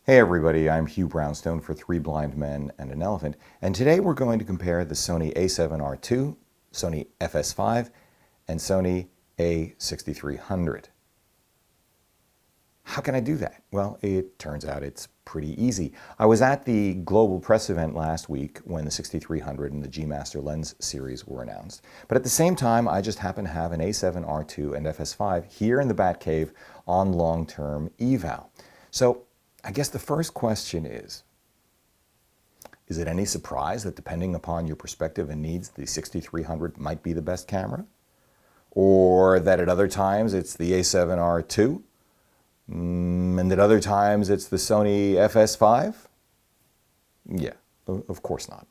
Hey everybody, I'm Hugh Brownstone for Three Blind Men and an Elephant, and today we're going to compare the Sony a7R II, Sony FS5, and Sony a6300. How can I do that? Well, it turns out it's pretty easy. I was at the global press event last week when the 6300 and the G Master lens series were announced. But at the same time, I just happen to have an a7R II and FS5 here in the Batcave on long-term eval. So I guess the first question is it any surprise that depending upon your perspective and needs, the 6300 might be the best camera? Or that at other times it's the a7R II? And at other times it's the Sony FS5? Yeah, of course not.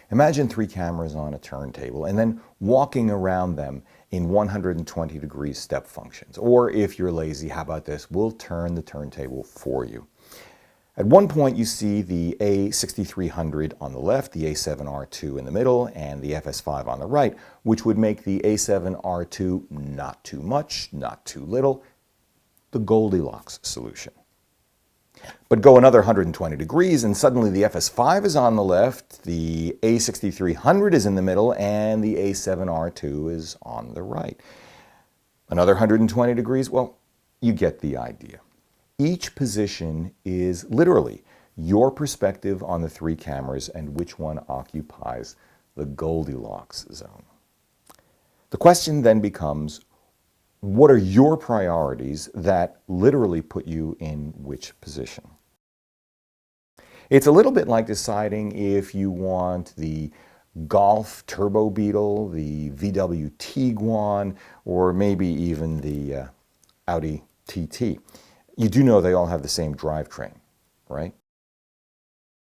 Imagine three cameras on a turntable and then walking around them in 120 degree step functions. Or if you're lazy, how about this? We'll turn the turntable for you. At one point you see the a6300 on the left, the a7R II in the middle, and the FS5 on the right, which would make the a7R II not too much, not too little, the Goldilocks solution. But go another 120 degrees and suddenly the FS5 is on the left, the a6300 is in the middle, and the a7R II is on the right. Another 120 degrees, well, you get the idea. Each position is literally your perspective on the three cameras and which one occupies the Goldilocks zone. The question then becomes, what are your priorities that literally put you in which position? It's a little bit like deciding if you want the Golf Turbo Beetle, the VW Tiguan, or maybe even the Audi TT. You do know they all have the same drivetrain, right?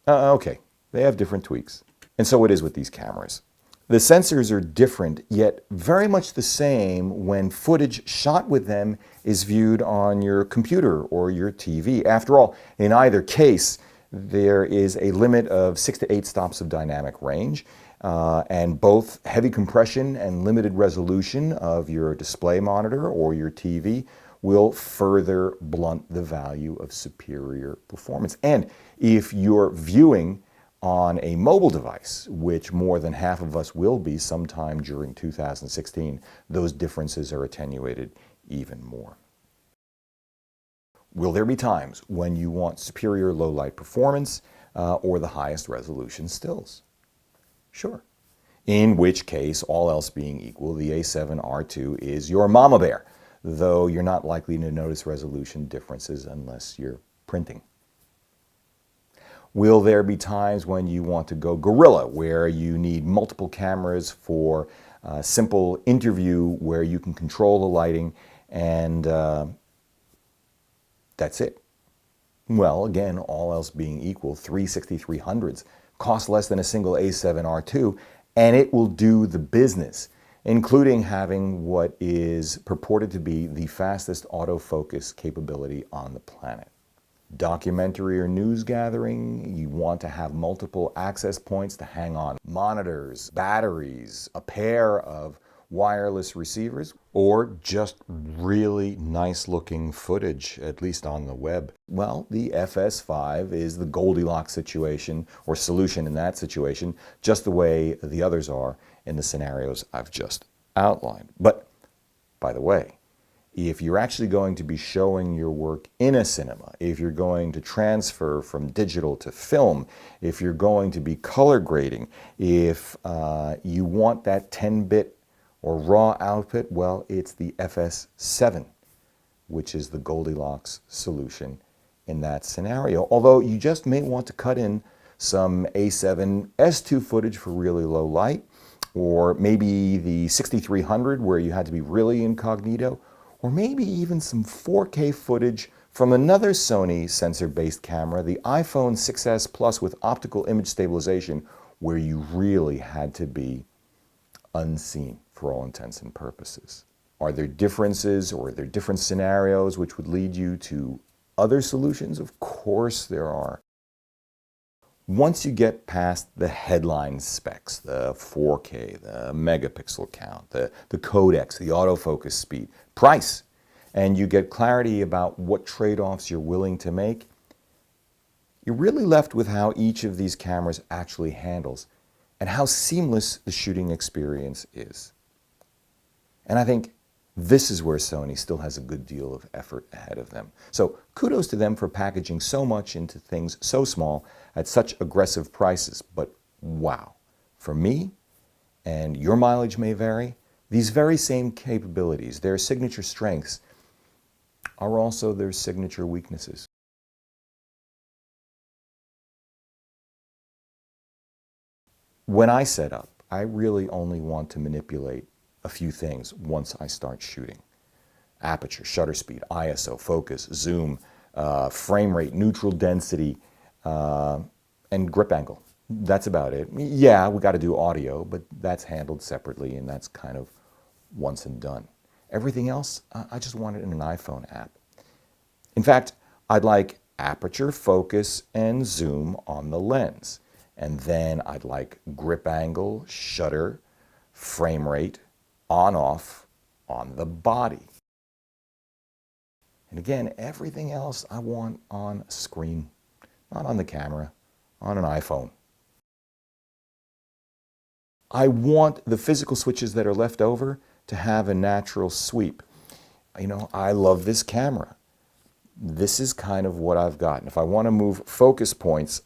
Okay, they have different tweaks. And so it is with these cameras. The sensors are different, yet very much the same when footage shot with them is viewed on your computer or your TV. After all, in either case, there is a limit of 6 to 8 stops of dynamic range, and both heavy compression and limited resolution of your display monitor or your TV will further blunt the value of superior performance. And if you're viewing on a mobile device, which more than half of us will be sometime during 2016, those differences are attenuated even more. Will there be times when you want superior low light performance or the highest resolution stills? Sure. In which case, all else being equal, the a7R II is your mama bear, though you're not likely to notice resolution differences unless you're printing. Will there be times when you want to go guerrilla, where you need multiple cameras for a simple interview where you can control the lighting and that's it? Well, again, all else being equal, 6300s cost less than a single a7R II, and it will do the business, including having what is purported to be the fastest autofocus capability on the planet. Documentary or news gathering, you want to have multiple access points to hang on monitors, batteries, a pair of wireless receivers, or just really nice looking footage, at least on the web. Well, the FS5 is the Goldilocks situation or solution in that situation, just the way the others are in the scenarios I've just outlined. But by the way, if you're actually going to be showing your work in a cinema, if you're going to transfer from digital to film, if you're going to be color grading, if you want that 10-bit or raw output, well, it's the FS7, which is the Goldilocks solution in that scenario. Although you just may want to cut in some A7S2 footage for really low light, or maybe the 6300 where you had to be really incognito, or maybe even some 4K footage from another Sony sensor-based camera, the iPhone 6s Plus with optical image stabilization, where you really had to be unseen for all intents and purposes. Are there differences or are there different scenarios which would lead you to other solutions? Of course there are. Once you get past the headline specs, the 4K, the megapixel count, the codecs, the autofocus speed, price, and you get clarity about what trade-offs you're willing to make, you're really left with how each of these cameras actually handles and how seamless the shooting experience is. And I think this is where Sony still has a good deal of effort ahead of them. So kudos to them for packaging so much into things so small at such aggressive prices. But wow, for me, and your mileage may vary, these very same capabilities, their signature strengths, are also their signature weaknesses. When I set up, I really only want to manipulate a few things once I start shooting. Aperture, shutter speed, ISO, focus, zoom, frame rate, neutral density, and grip angle. That's about it. Yeah, we got to do audio, but that's handled separately, and that's kind of once and done. Everything else, I just want it in an iPhone app. In fact, I'd like aperture, focus, and zoom on the lens. And then I'd like grip angle, shutter, frame rate, on-off on the body. And again, everything else I want on a screen, not on the camera, on an iPhone. I want the physical switches that are left over to have a natural sweep. You know, I love this camera. This is kind of what I've got. And if I want to move focus points,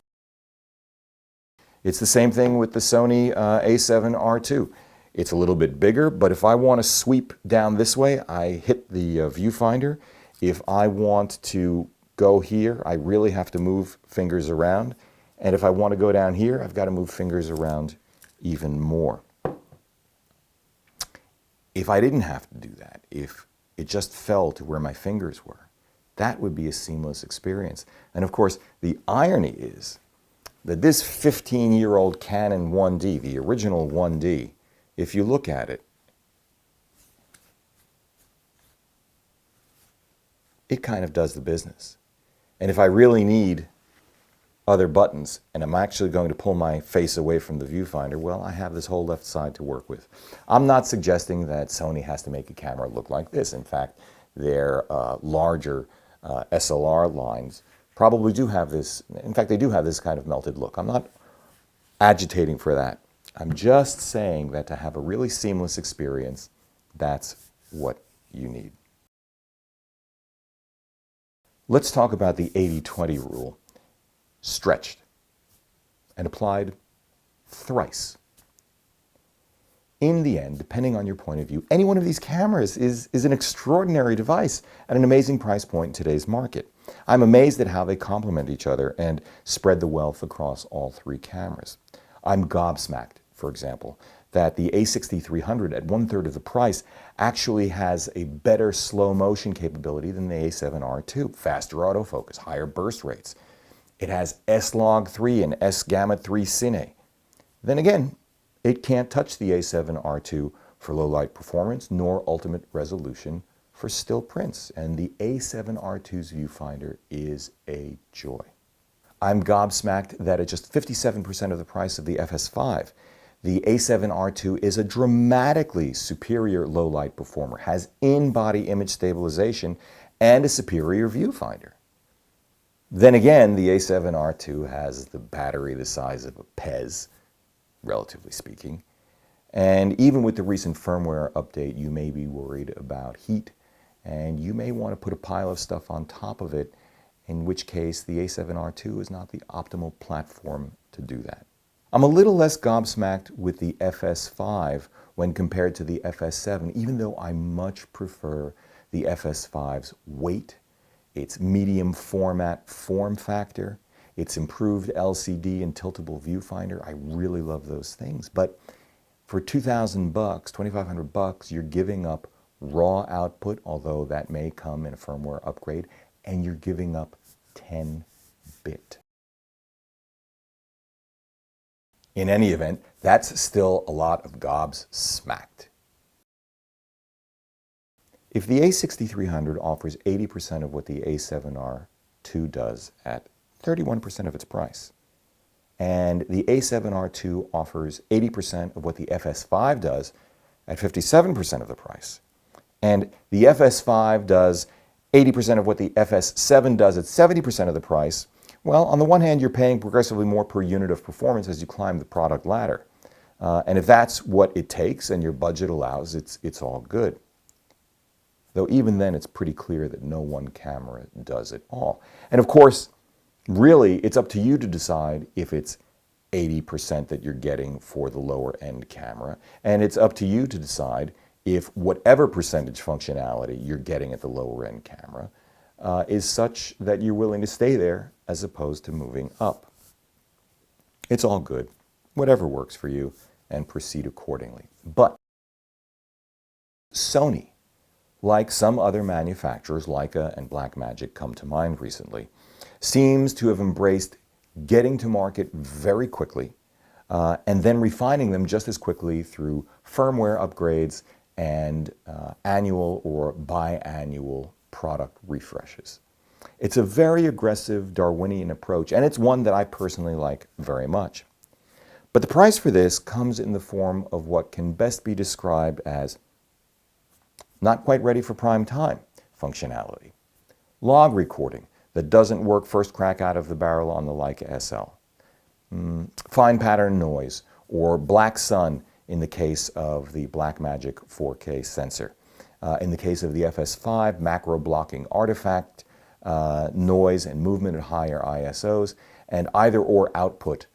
it's the same thing with the Sony a7R II. It's a little bit bigger, but if I want to sweep down this way, I hit the viewfinder. If I want to go here, I really have to move fingers around. And if I want to go down here, I've got to move fingers around even more. If I didn't have to do that, if it just fell to where my fingers were, that would be a seamless experience. And of course, the irony is that this 15-year-old Canon 1D, the original 1D, if you look at it, it kind of does the business. And if I really need other buttons, and I'm actually going to pull my face away from the viewfinder, well, I have this whole left side to work with. I'm not suggesting that Sony has to make a camera look like this. In fact, their larger SLR lines probably do have this. In fact, they do have this kind of melted look. I'm not agitating for that. I'm just saying that to have a really seamless experience, that's what you need. Let's talk about the 80-20 rule, stretched and applied thrice. In the end, depending on your point of view, any one of these cameras is an extraordinary device at an amazing price point in today's market. I'm amazed at how they complement each other and spread the wealth across all three cameras. I'm gobsmacked, for example, that the a6300 at 1/3 of the price actually has a better slow motion capability than the a7R II, faster autofocus, higher burst rates. It has S-Log3 and S-Gamma3 Cine. Then again, it can't touch the a7R II for low light performance nor ultimate resolution for still prints, and the a7R II's viewfinder is a joy. I'm gobsmacked that at just 57% of the price of the FS5, the a7R II is a dramatically superior low light performer, has in-body image stabilization, and a superior viewfinder. Then again, the a7R II has the battery the size of a Pez, relatively speaking. And even with the recent firmware update, you may be worried about heat, and you may want to put a pile of stuff on top of it, in which case the a7R II is not the optimal platform to do that. I'm a little less gobsmacked with the FS5 when compared to the FS7, even though I much prefer the FS5's weight, its medium format form factor, its improved LCD and tiltable viewfinder. I really love those things. But for $2,000, $2,500, you're giving up raw output, although that may come in a firmware upgrade, and you're giving up 10-bit. In any event, that's still a lot of gobs smacked. If the a6300 offers 80% of what the a7R II does at 31% of its price, and the a7R II offers 80% of what the FS5 does at 57% of the price, And the FS5 does 80% of what the FS7 does at 70% of the price. Well, on the one hand, you're paying progressively more per unit of performance as you climb the product ladder. And if that's what it takes and your budget allows, it's all good. Though even then, it's pretty clear that no one camera does it all. And of course, really, it's up to you to decide if it's 80% that you're getting for the lower end camera. And it's up to you to decide if whatever percentage functionality you're getting at the lower end camera is such that you're willing to stay there as opposed to moving up. It's all good. Whatever works for you, and proceed accordingly. But Sony, like some other manufacturers, Leica and Blackmagic come to mind recently, seems to have embraced getting to market very quickly and then refining them just as quickly through firmware upgrades and annual or biannual product refreshes. It's a very aggressive Darwinian approach, and it's one that I personally like very much. But the price for this comes in the form of what can best be described as not quite ready for prime time functionality, log recording that doesn't work first crack out of the barrel on the Leica SL, fine pattern noise, or black sun in the case of the Blackmagic 4K sensor. In the case of the FS5, macro blocking artifact, noise and movement at higher ISOs, and either or output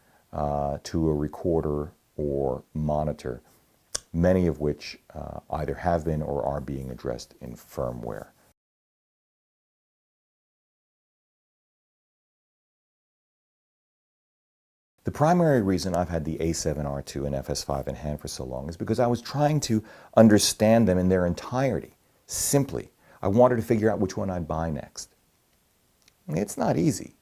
to a recorder or monitor, many of which either have been or are being addressed in firmware. The primary reason I've had the a7R II and FS5 in hand for so long is because I was trying to understand them in their entirety. Simply, I wanted to figure out which one I'd buy next. It's not easy.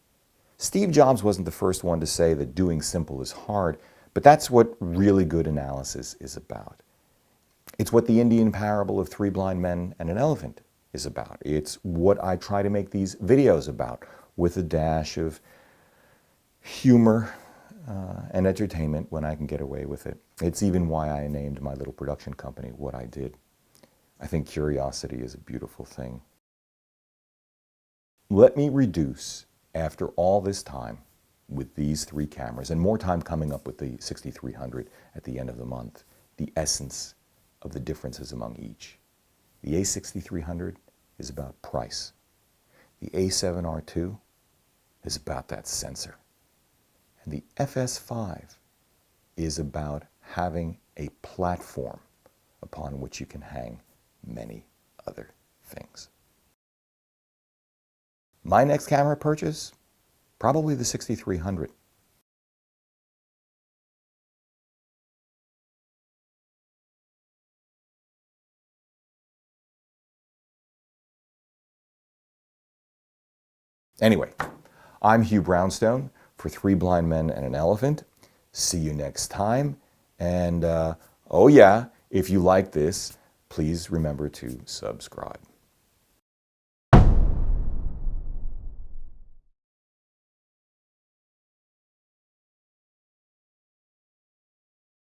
Steve Jobs wasn't the first one to say that doing simple is hard, but that's what really good analysis is about. It's what the Indian parable of three blind men and an elephant is about. It's what I try to make these videos about, with a dash of humor and entertainment when I can get away with it. It's even why I named my little production company what I did. I think curiosity is a beautiful thing. Let me reduce, after all this time, with these three cameras, and more time coming up with the 6300 at the end of the month, the essence of the differences among each. The a6300 is about price. The a7R II is about that sensor. And the FS5 is about having a platform upon which you can hang many other things. My next camera purchase? Probably the 6300. Anyway, I'm Hugh Brownstone for Three Blind Men and an Elephant. See you next time. And oh yeah, if you like this, please remember to subscribe.